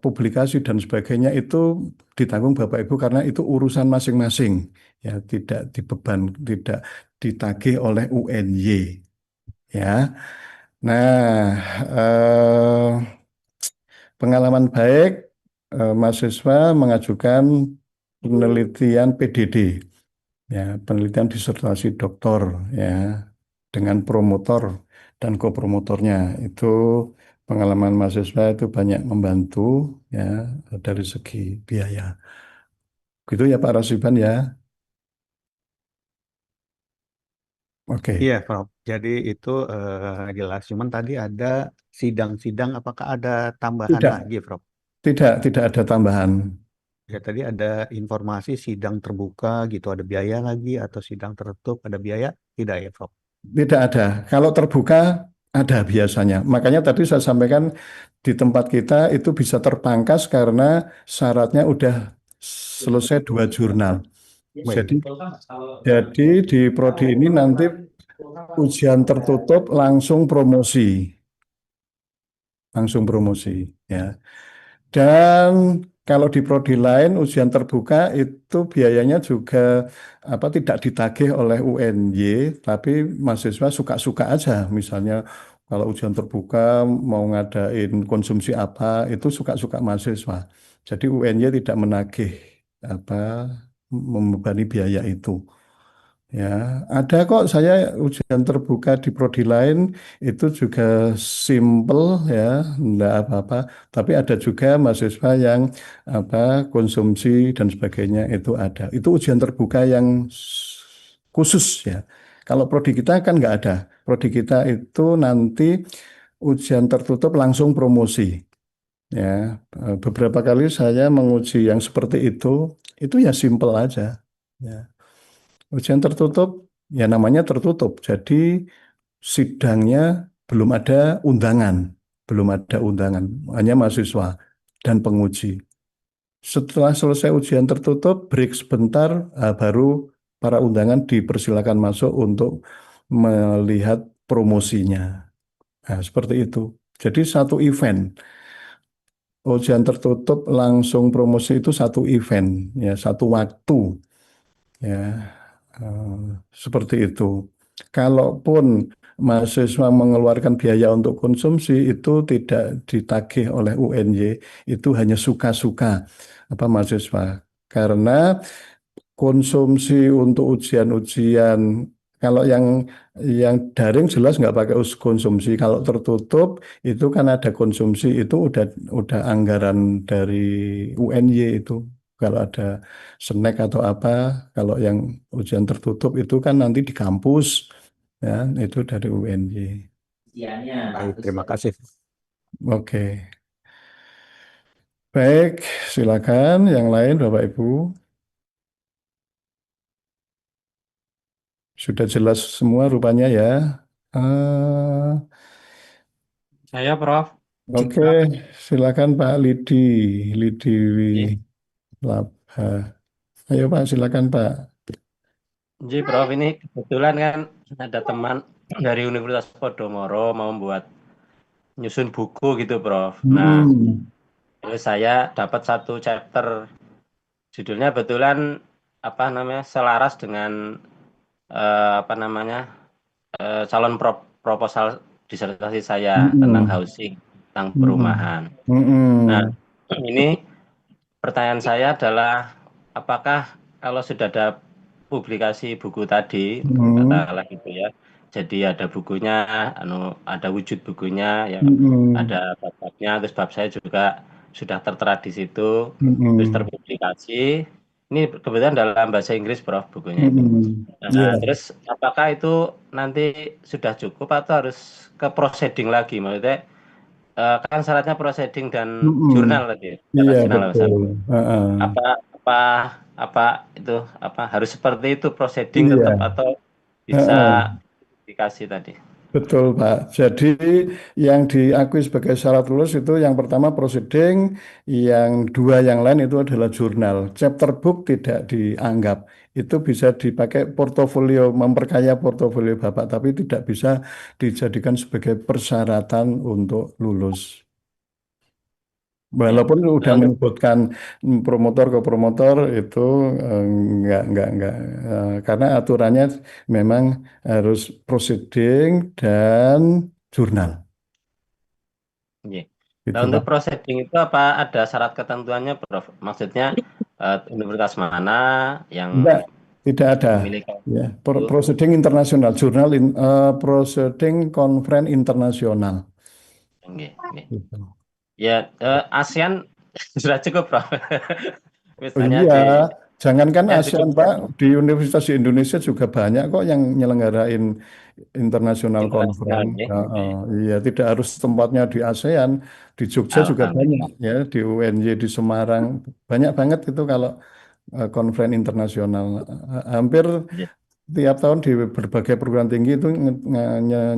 publikasi dan sebagainya itu ditanggung Bapak Ibu karena itu urusan masing-masing. Ya, tidak dibeban, tidak ditagih oleh UNY. Ya, nah, pengalaman baik, mahasiswa mengajukan penelitian PDD, ya, penelitian disertasi doktor, ya, dengan promotor dan kopromotornya. Itu pengalaman mahasiswa itu banyak membantu, ya, dari segi biaya. Gitu ya Pak Rasiban ya. Oke. Iya, Prof. Jadi itu jelas. Cuman tadi ada sidang-sidang, apakah ada tambahan Tidak, lagi, Prof? tidak ada tambahan. Ya, tadi ada informasi sidang terbuka gitu, ada biaya lagi, atau sidang tertutup, ada biaya? Tidak ya, Prof? Tidak ada. Kalau terbuka ada biasanya. Makanya tadi saya sampaikan di tempat kita itu bisa terpangkas karena syaratnya udah selesai 2 jurnal. Baik. Jadi, jadi di prodi ini nanti ujian tertutup langsung promosi, ya. Dan kalau di prodi lain ujian terbuka itu biayanya juga apa tidak ditagih oleh UNY, tapi mahasiswa suka-suka aja. Misalnya kalau ujian terbuka mau ngadain konsumsi apa itu suka-suka mahasiswa. Jadi UNY tidak menagih apa membebani biaya itu. Ya, ada kok saya ujian terbuka di prodi lain itu juga simple ya, enggak apa-apa. Tapi ada juga mahasiswa yang apa konsumsi dan sebagainya itu ada. Itu ujian terbuka yang khusus ya. Kalau prodi kita kan nggak ada. Prodi kita itu nanti ujian tertutup langsung promosi. Ya, beberapa kali saya menguji yang seperti itu ya simple aja. Ya. Ujian tertutup, ya namanya tertutup. Jadi sidangnya belum ada undangan, hanya mahasiswa dan penguji. Setelah selesai ujian tertutup, break sebentar, baru para undangan dipersilakan masuk untuk melihat promosinya. Nah, seperti itu. Jadi satu event, ujian tertutup langsung promosi itu satu event, ya satu waktu, ya. Eh, Seperti itu. Kalaupun mahasiswa mengeluarkan biaya untuk konsumsi itu tidak ditagih oleh UNY, itu hanya suka-suka apa mahasiswa. Karena konsumsi untuk ujian-ujian kalau yang daring jelas nggak pakai konsumsi. Kalau tertutup itu kan ada konsumsi itu udah anggaran dari UNY itu. Kalau ada snack atau apa, kalau yang ujian tertutup itu kan nanti di kampus ya itu dari UNY. Baik, terima kasih. Oke, baik, silakan yang lain Bapak Ibu. Sudah jelas semua rupanya ya. Eh, Saya, Prof. Oke, silakan Pak Lidi Ji, Labha. Ayo Pak, silakan Pak. Ji, Prof, ini kebetulan kan ada teman dari Universitas Podomoro mau membuat nyusun buku gitu, Prof. Nah, Hmm. terus saya dapat satu chapter, judulnya kebetulan apa namanya selaras dengan apa namanya calon proposal disertasi saya tentang Mm-mm. housing, tentang Mm-mm. perumahan. Nah, Mm-mm. ini pertanyaan saya adalah apakah kalau sudah ada publikasi buku tadi, Mm-mm. katakanlah gitu ya, jadi ada bukunya, ada wujud bukunya, ya Mm-mm. ada bab-babnya, terus bab saya juga sudah tertera di situ, terus Mm-mm. terpublikasi. Ini kebetulan dalam bahasa Inggris, Prof, bukunya itu. Mm-mm. Nah, Iya. terus apakah itu nanti sudah cukup atau harus ke proceeding lagi? Maksudnya kan syaratnya proceeding dan Mm-mm. jurnal tadi, Iya, internasional betul. misalnya. Heeh. Apa apa apa itu apa harus seperti itu proceeding tetap Iya. atau bisa Heeh. dikasih tadi? Betul, Pak. Jadi yang diakui sebagai syarat lulus itu yang pertama proceeding, yang dua yang lain itu adalah jurnal. Chapter book tidak dianggap. Itu bisa dipakai portofolio, memperkaya portofolio Bapak, tapi tidak bisa dijadikan sebagai persyaratan untuk lulus. Ya. Walaupun udah Untuk menyebutkan promotor ke promotor itu enggak karena aturannya memang harus proceeding dan jurnal iya. Nah, gitu untuk Pak. proceeding itu apa ada syarat ketentuannya, Prof? Maksudnya universitas mana yang Enggak, tidak ada memiliki ya. itu? Proceeding internasional, proceeding conference internasional. Nggih, nggih. Gitu. Ya, ASEAN sudah cukup, Prof. Oh Misalnya iya, di jangankan ya cukup ASEAN Pak, sudah di universitas di Indonesia juga banyak kok yang nyelenggarain internasional internasional conference. nggih. Iya, tidak harus tempatnya di ASEAN, di Jogja juga banyak Alhamdulillah. ya, di UNY di Semarang banyak banget itu kalau conference internasional. Hampir Nggih, tiap tahun di berbagai perguruan tinggi itu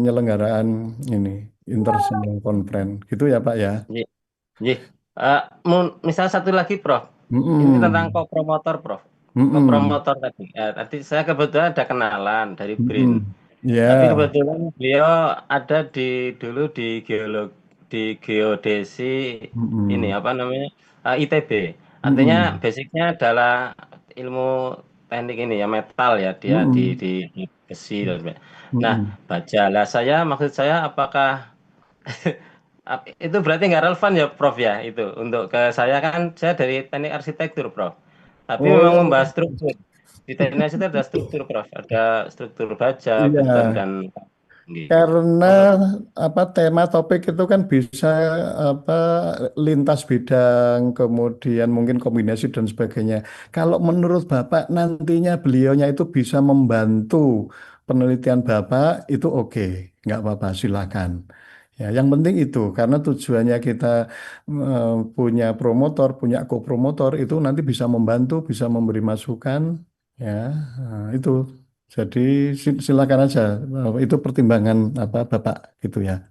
nyelenggaraan ini international conference, gitu ya Pak ya. nggih, nggih. Misal satu lagi, Prof. Ini tentang Mm-mm. kopromotor, Prof. Mm-mm. Kopromotor tadi. Tadi saya kebetulan ada kenalan dari BRIN. Mm-mm. Tapi Ya. kebetulan beliau ada dulu di di geodesi ini Mm-mm. apa namanya ITB. Artinya Mm-mm. basicnya adalah ilmu teknik ini ya metal ya dia Mm-mm. di besi dan sebagainya. Nah, Mm-mm. baca lah saya maksud saya apakah itu berarti nggak relevan ya Prof ya itu untuk ke saya kan saya dari teknik arsitektur Prof. Tapi memang Oh, membahas struktur. Di teknik arsitektur ada struktur Prof. Ada struktur baja, iya. beton dan gitu. Karena Untuk apa tema topik itu kan bisa apa lintas bidang, kemudian mungkin kombinasi dan sebagainya. Kalau menurut Bapak nantinya beliaunya itu bisa membantu penelitian Bapak itu oke, nggak apa-apa, silakan. Ya, yang penting itu karena tujuannya kita punya promotor, punya co-promotor itu nanti bisa membantu, bisa memberi masukan, ya, itu. Jadi silakan aja, itu pertimbangan apa Bapak gitu ya.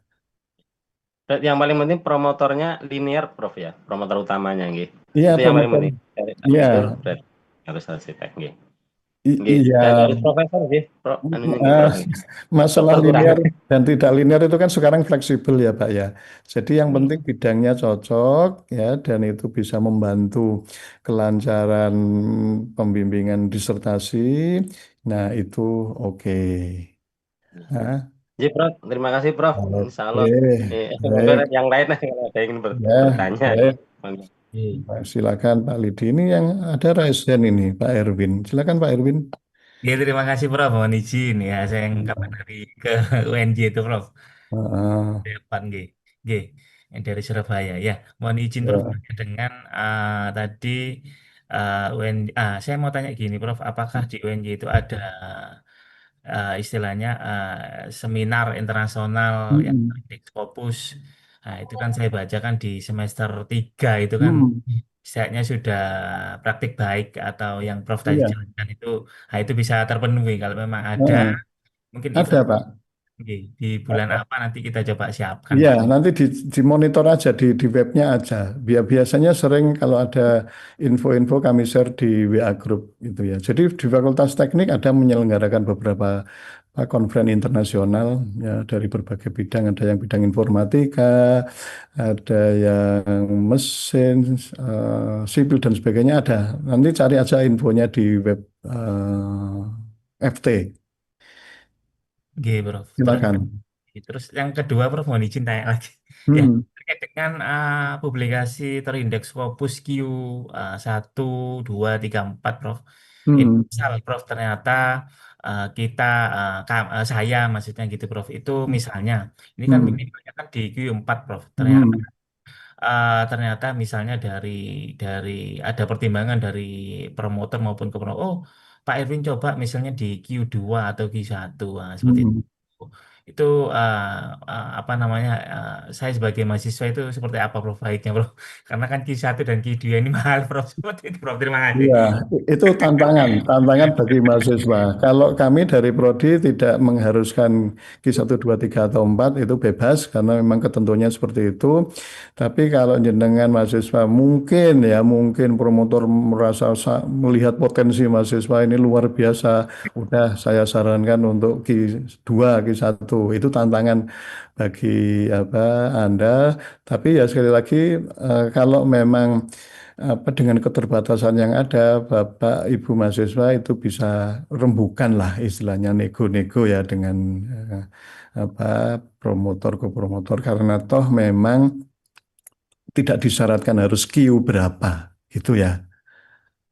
yang paling penting promotornya linear Prof ya, promotor utamanya gitu. Iya Itu yang paling promotor, penting. Dari iya, arsitektur berarti harus arsitek gitu. Gitu. iya. Dan harus profesor sih, Prof. Anunya gitu Eh, Prof. Gitu. masalah Dokter kurang. linear dan tidak linear itu kan sekarang fleksibel ya Pak ya. Jadi yang Gitu. penting bidangnya cocok ya dan itu bisa membantu kelancaran pembimbingan disertasi. Nah itu oke. Hah? Jadi Prof, terima kasih Prof. Insya Oke, Allah. Mungkin baik. yang lain kalau ada yang ingin Ya, bertanya. baik. Iya. Nah, silakan Pak Lidi. Ini yang ada raisen ini Pak Erwin. Silakan Pak Erwin. Ya, terima kasih Prof. Mohon izin ya, saya yang kapan hari ke UNJ itu Prof. Ah, Depan G. G. Yang dari Surabaya. Ya, mohon izin Prof. ya. Dengan tadi UNJ. Saya mau tanya gini Prof. Apakah di UNJ itu ada istilahnya seminar internasional yang Mm-mm. Scopus? Nah, itu kan saya baca kan di semester 3 itu kan Mm. setidaknya sudah praktik baik atau yang Prof tadi Iya. jelaskan itu, nah itu bisa terpenuhi kalau memang ada. Ah, Mungkin ada event Pak. di bulan apa nanti kita coba siapkan Iya, Prof. nanti dimonitor aja di webnya aja. Biasanya sering kalau ada info-info kami share di WA Group gitu ya. Jadi di Fakultas Teknik ada menyelenggarakan beberapa konferensi internasional ya dari berbagai bidang. Ada yang bidang informatika, ada yang mesin, sipil dan sebagainya ada. Nanti cari aja infonya di web FT. Nggih, Prof. Terus Silakan. terus yang kedua, Prof, mohon izin tanya lagi. Ya, Hmm, terkait dengan publikasi terindeks Scopus Q 1, 2, 3, 4, Prof. Ini hmm, misal, Prof, ternyata kita, saya maksudnya gitu, Prof. Itu misalnya, ini kan hmm, minimalnya kan di Q4, Prof. Ternyata hmm, ternyata misalnya dari ada pertimbangan dari promotor maupun ke promotor. Oh, Pak Erwin coba misalnya di Q2 atau Q1, seperti itu. hmm. Itu apa namanya? Saya sebagai mahasiswa itu seperti apa, Prof, baiknya, Prof? Karena kan Q1 dan Q2 ini mahal, Prof. Seperti itu, Prof. Terima kasih. Iya, itu tantangan bagi mahasiswa. Kalau kami dari Prodi tidak mengharuskan Q1, 2, 3, atau 4, itu bebas karena memang ketentuannya seperti itu. Tapi kalau jenengan mahasiswa mungkin promotor merasa melihat potensi mahasiswa ini luar biasa, udah saya sarankan untuk Q2, Q1. Itu tantangan bagi Anda. Tapi ya sekali lagi kalau memang dengan keterbatasan yang ada, Bapak Ibu mahasiswa itu bisa rembukan lah istilahnya nego-nego ya dengan eh, promotor ke promotor karena toh memang tidak disyaratkan harus Q berapa gitu ya.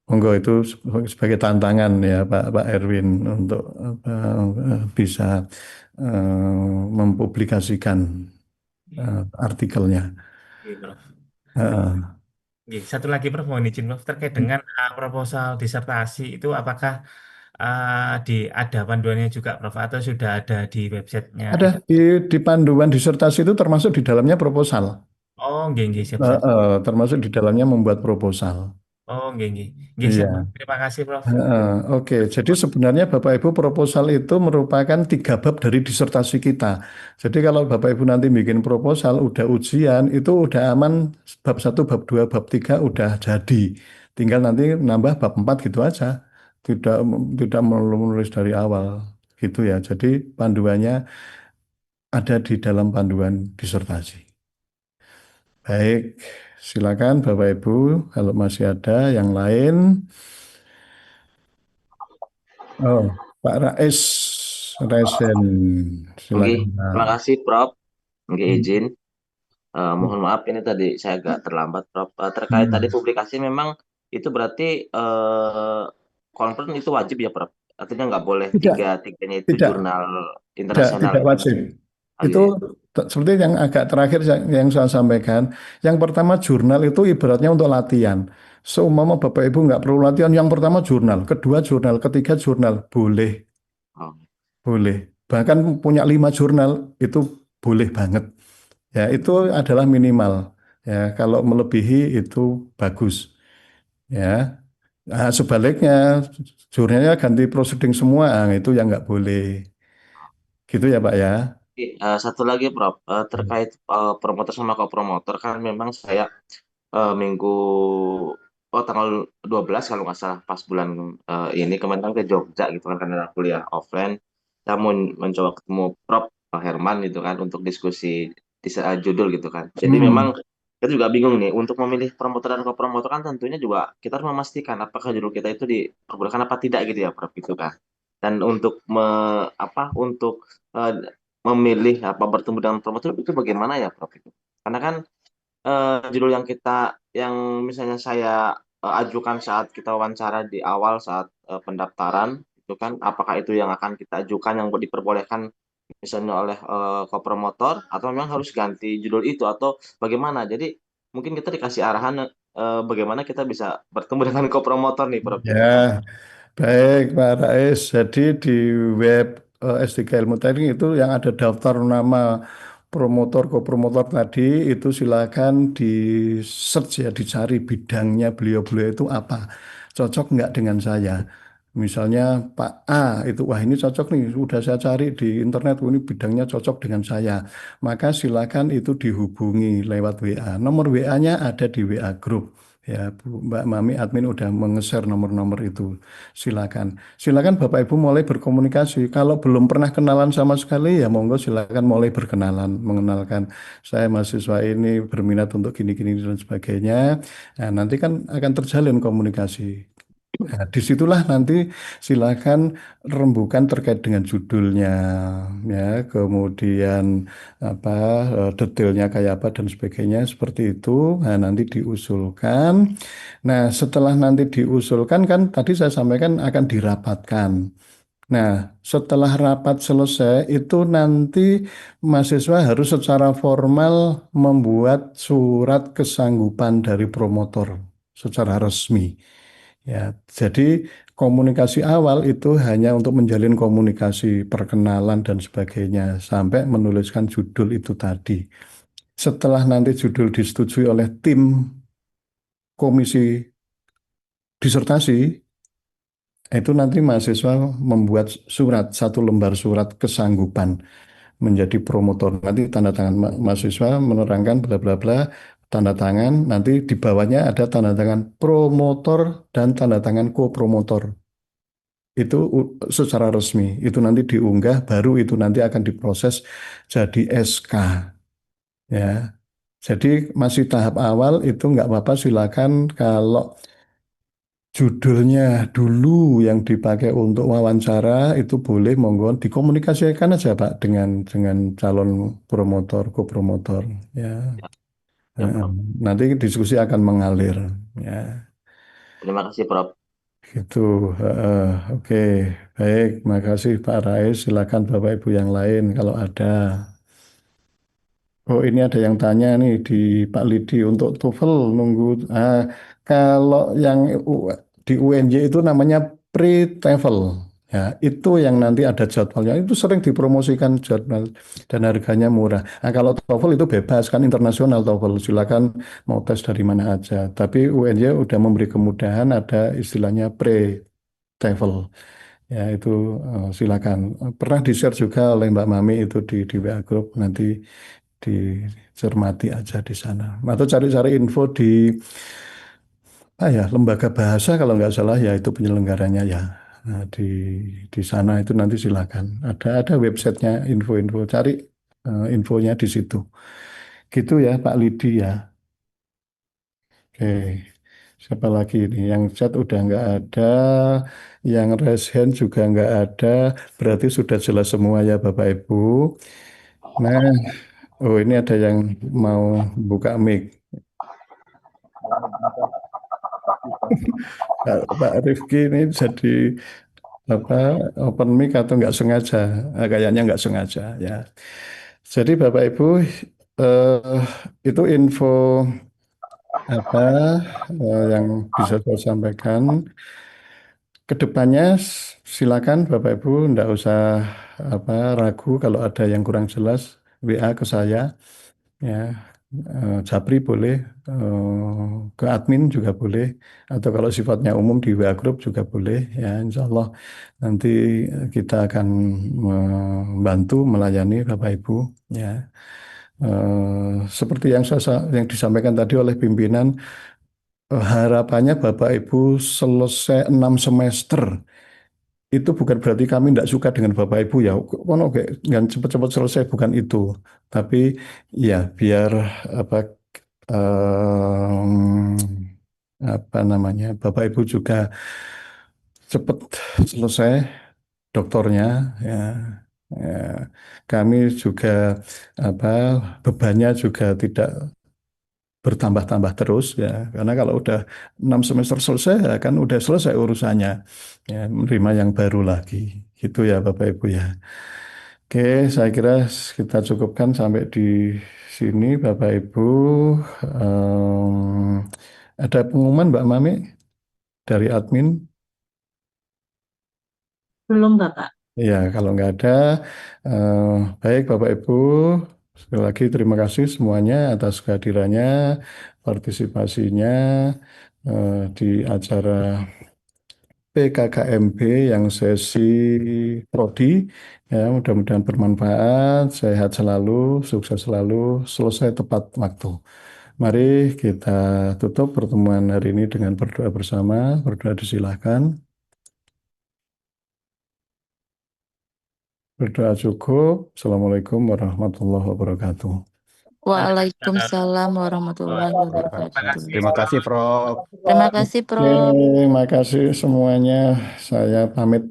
Monggo itu sebagai tantangan ya Pak Erwin untuk bisa mempublikasikan artikelnya. Oke, Prof. Eh, Oke, satu lagi, Prof, mohon izin, Prof, terkait dengan proposal disertasi itu apakah ada panduannya juga, Prof, atau sudah ada di websitenya ada di panduan disertasi itu termasuk di dalamnya proposal. Oh, nggih, nggih, siap-siap. Termasuk di dalamnya membuat proposal. Oh, nggih, nggih. Nggih, siap, Prof. Iya. Terima kasih, Prof. Oke, jadi sebenarnya Bapak Ibu proposal itu merupakan 3 bab dari disertasi kita. Jadi kalau Bapak Ibu nanti bikin proposal, udah ujian, itu udah aman bab 1, bab 2, bab 3 udah jadi. Tinggal nanti nambah bab 4 gitu aja. Tidak tidak menulis dari awal gitu ya. Jadi panduannya ada di dalam panduan disertasi. Baik, silakan Bapak Ibu kalau masih ada yang lain. Oh, Pak Rais Resen, Oke, silakan Pak. terima kasih Prof. Oke, izin. Hmm, Mohon maaf ini tadi saya agak terlambat Prof. Terkait tadi hmm. publikasi memang itu berarti conference itu wajib ya Prof. Artinya nggak boleh Tidak, tiga-tiganya itu tidak, jurnal tidak, internasional tidak gitu. wajib. Oh, Itu iya. seperti yang agak terakhir yang saya sampaikan. Yang pertama jurnal itu ibaratnya untuk latihan. Seumpama Bapak Ibu nggak perlu latihan, yang pertama jurnal, kedua jurnal, ketiga jurnal, boleh, Oh, boleh. Bahkan punya 5 jurnal itu boleh banget. Ya, itu adalah minimal. Ya, kalau melebihi itu bagus. Ya, nah, sebaliknya jurnalnya ganti proceeding semua, itu yang nggak boleh. Gitu ya Pak ya. oke, satu lagi Prof. Terkait promotor sama kopromotor kan memang saya minggu tanggal 12 kalau nggak salah pas bulan ini kemarin kan ke Jogja gitu kan karena kuliah offline saya mau mencoba ketemu Prof Herman gitu kan untuk diskusi judul gitu kan jadi memang Hmm. kita juga bingung nih untuk memilih promotor dan kopromotor kan tentunya juga kita harus memastikan apakah judul kita itu diperbolehkan apa tidak gitu ya Prof gitu kan dan untuk untuk eh, memilih apa bertemu dengan promotor itu bagaimana ya Prof itu karena kan judul yang misalnya saya ajukan saat kita wawancara di awal saat pendaftaran itu kan apakah itu yang akan kita ajukan yang diperbolehkan misalnya oleh kopromotor atau memang harus ganti judul itu atau bagaimana jadi mungkin kita dikasih arahan bagaimana kita bisa bertemu dengan kopromotor nih Prof Ya, gitu kan. baik Pak Rais. Jadi di web S3 Ilmu Teknik itu yang ada daftar nama promotor kopromotor tadi itu silakan di search ya, dicari bidangnya beliau-beliau itu apa. Cocok nggak dengan saya? Misalnya Pak A itu, wah ini cocok nih, udah saya cari di internet, ini bidangnya cocok dengan saya. Maka silakan itu dihubungi lewat WA. Nomor WA-nya ada di WA Group. Ya, Mbak Mami admin udah menge-share nomor-nomor itu. Silakan. Silakan Bapak Ibu mulai berkomunikasi. Kalau belum pernah kenalan sama sekali ya monggo silakan mulai berkenalan, mengenalkan saya mahasiswa ini berminat untuk gini-gini dan sebagainya. Nah, nanti kan akan terjalin komunikasi. Nah, disitulah nanti silakan rembukan terkait dengan judulnya, ya, kemudian apa detailnya kayak apa dan sebagainya seperti itu. Nah, nanti diusulkan. Nah, setelah nanti diusulkan kan tadi saya sampaikan akan dirapatkan. Nah, setelah rapat selesai itu nanti mahasiswa harus secara formal membuat surat kesanggupan dari promotor secara resmi. Ya, jadi komunikasi awal itu hanya untuk menjalin komunikasi, perkenalan dan sebagainya sampai menuliskan judul itu tadi. Setelah nanti judul disetujui oleh tim komisi disertasi, itu nanti mahasiswa membuat surat, satu lembar surat kesanggupan menjadi promotor. Nanti tanda tangan mahasiswa menerangkan bla bla bla, tanda tangan, nanti di bawahnya ada tanda tangan promotor dan tanda tangan kopromotor. Itu secara resmi, itu nanti diunggah, baru itu nanti akan diproses jadi SK. Ya, jadi masih tahap awal itu nggak apa-apa, silakan kalau judulnya dulu yang dipakai untuk wawancara itu boleh monggo dikomunikasikan aja Pak dengan calon promotor, kopromotor. Ya, Ya, Prof. nanti diskusi akan mengalir. Ya, Terima kasih, Prof. gitu. Oke, baik. Makasih Pak Rais. Silakan Bapak Ibu yang lain kalau ada. Oh, ini ada yang tanya nih di Pak Lidi untuk TOEFL nunggu. Kalau yang di UNJ itu namanya pre-TOEFL. Ya, itu yang nanti ada jadwalnya. Itu sering dipromosikan jadwal dan harganya murah. Nah, kalau TOEFL itu bebas kan internasional TOEFL. Silakan mau tes dari mana aja. Tapi UNJ udah memberi kemudahan ada istilahnya pre-TOEFL. Ya, itu silakan. Pernah di-share juga oleh Mbak Mami itu di WA Group nanti dicermati aja di sana. Atau cari-cari info di lembaga bahasa kalau nggak salah ya itu penyelenggaranya ya. Nah, di sana itu nanti silakan. Ada websitenya info-info cari infonya di situ. Gitu ya Pak Lidi ya. Oke. Siapa lagi ini? Yang chat udah nggak ada, yang raise hand juga nggak ada. Berarti sudah jelas semua ya Bapak Ibu. Nah, oh ini ada yang mau buka mic. Pak Rifki ini jadi apa open mic atau nggak sengaja? Kayaknya nggak sengaja ya. Jadi Bapak Ibu eh, itu info apa yang bisa saya sampaikan. Kedepannya silakan Bapak Ibu nggak usah ragu kalau ada yang kurang jelas WA ke saya ya. Japri boleh, ke admin juga boleh, atau kalau sifatnya umum di WA Group juga boleh ya. Insya Allah nanti kita akan membantu melayani Bapak Ibu ya. Seperti yang disampaikan tadi oleh pimpinan, harapannya Bapak Ibu selesai 6 semester. Itu bukan berarti kami tidak suka dengan Bapak Ibu ya. Kono kayak yang cepat-cepat selesai bukan itu. Tapi ya biar apa em, apa namanya Bapak Ibu juga cepat selesai doktornya ya. Ya, kami juga apa bebannya juga tidak bertambah-tambah terus ya karena kalau udah 6 semester selesai ya kan udah selesai urusannya ya menerima yang baru lagi gitu ya Bapak Ibu ya. Oke, saya kira kita cukupkan sampai di sini Bapak Ibu. Em, ada pengumuman Mbak Mami dari admin? Belum, Bapak. Ya, kalau nggak ada, eh, baik Bapak Ibu, sekali lagi terima kasih semuanya atas kehadirannya, partisipasinya di acara PKKMB yang sesi Prodi. Ya, mudah-mudahan bermanfaat, sehat selalu, sukses selalu, selesai tepat waktu. Mari kita tutup pertemuan hari ini dengan berdoa bersama. Berdoa disilahkan. Berdoa cukup. Assalamualaikum warahmatullahi wabarakatuh. Waalaikumsalam warahmatullahi wabarakatuh. Terima kasih, Prof. Terima kasih, Prof. Oke, makasih semuanya. Saya pamit.